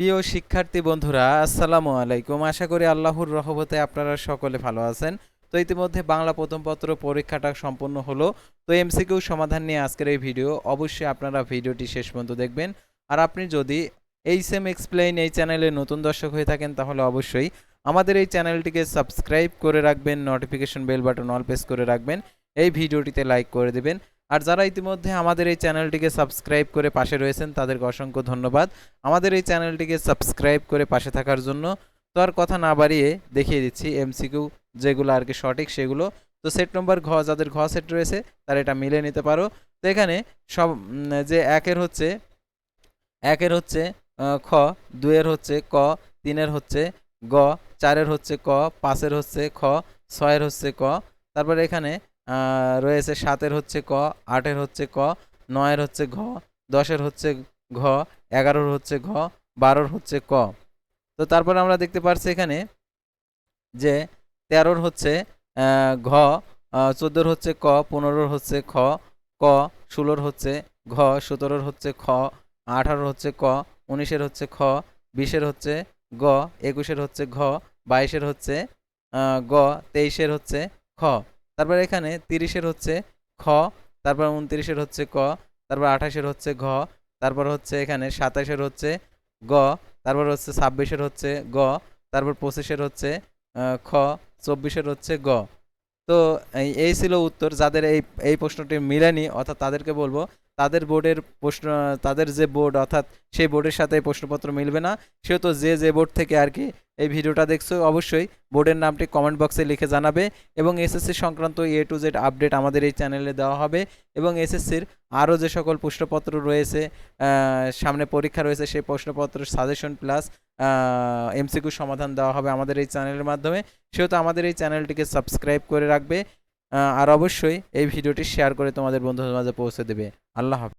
প্রিয় শিক্ষার্থী বন্ধুরা, আসসালামু আলাইকুম। আশা করি আল্লাহর রহমতে আপনারা সকলে ভালো আছেন। তো ইতিমধ্যে বাংলা প্রথম পত্র পরীক্ষাটা সম্পূর্ণ হলো। তো এমসিকিউ সমাধান নিয়ে আজকের এই ভিডিও। অবশ্যই আপনারা ভিডিওটি শেষ পর্যন্ত দেখবেন। আর আপনি যদি এইচএম এক্সপ্লেইন এই চ্যানেলে নতুন দর্শক হয়ে থাকেন তাহলে অবশ্যই আমাদের এই চ্যানেলটিকে সাবস্ক্রাইব করে রাখবেন, notification bell button all press করে রাখবেন, এই ভিডিওটিতে লাইক করে দেবেন। আর যারা ইতিমধ্যে আমাদের এই চ্যানেলটিকে সাবস্ক্রাইব করে পাশে রয়েছেন তাদেরকে অসংখ্য ধন্যবাদ আমাদের এই চ্যানেলটিকে সাবস্ক্রাইব করে পাশে থাকার জন্য। তো আর কথা না বাড়িয়ে দেখিয়ে দিচ্ছি এমসিকিউ যেগুলো আর কি সঠিক সেগুলো। তো সেট নম্বর ঘ, যাদের ঘ সেট রয়েছে তারা এটা মিলে নিতে পারো। তো এখানে সব যে একের হচ্ছে খ, দুইয়ের হচ্ছে ক, তিনের হচ্ছে গ, চারের হচ্ছে ক, পাঁচের হচ্ছে খ, ছয়ের হচ্ছে ক। তারপরে এখানে রয়েছে সাতের হচ্ছে ক, আটের হচ্ছে ক, নয়ের হচ্ছে ঘ, দশের হচ্ছে ঘ, এগারোর হচ্ছে ঘ, বারোর হচ্ছে ক। তো তারপর আমরা দেখতে পাচ্ছি এখানে যে তেরোর হচ্ছে ঘ, চোদ্দোর হচ্ছে ক, পনেরোর হচ্ছে খ, ক, ষোলোর হচ্ছে ঘ, সতেরোর হচ্ছে খ, আঠারোর হচ্ছে ক, উনিশের হচ্ছে খ, বিশের হচ্ছে গ, একুশের হচ্ছে ঘ, বাইশের হচ্ছে গ, তেইশের হচ্ছে খ। তারপর এখানে তিরিশের হচ্ছে খ, তারপর উনত্রিশের হচ্ছে ক, তারপর আঠাশের হচ্ছে ঘ, তারপর হচ্ছে এখানে সাতাশের হচ্ছে গ, তারপর হচ্ছে ছাব্বিশের হচ্ছে গ, তারপর পঁচিশের হচ্ছে খ, চব্বিশের হচ্ছে গ। তো এই ছিল উত্তর। যাদের এই এই প্রশ্নটি মিলেনি অর্থাৎ তাদেরকে বলবো তাদের বোর্ডের প্রশ্ন, তাদের যে বোর্ড অর্থাৎ সেই বোর্ডের সাথে এই প্রশ্নপত্র মিলবে না। সেহেতু যে বোর্ড থেকে আর কি এই ভিডিওটা দেখছো অবশ্যই বোর্ডের নামটি কমেন্ট বক্সে লিখে জানাবে। এবং এসএসসি সংক্রান্ত A to Z আপডেট আমাদের এই চ্যানেলে দেওয়া হবে। এবং এসএসসির আরও যে সকল প্রশ্নপত্র রয়েছে, সামনে পরীক্ষা রয়েছে, সেই প্রশ্নপত্র সাজেশন প্লাস এমসিকিউ সমাধান দেওয়া হবে আমাদের এই চ্যানেলের মাধ্যমে। সেহেতু আমাদের এই চ্যানেলটিকে সাবস্ক্রাইব করে রাখবে। আর অবশ্যই এই ভিডিওটি শেয়ার করে তোমাদের বন্ধুদের মাঝে পৌঁছে দেবে। আল্লাহ হাফেজ।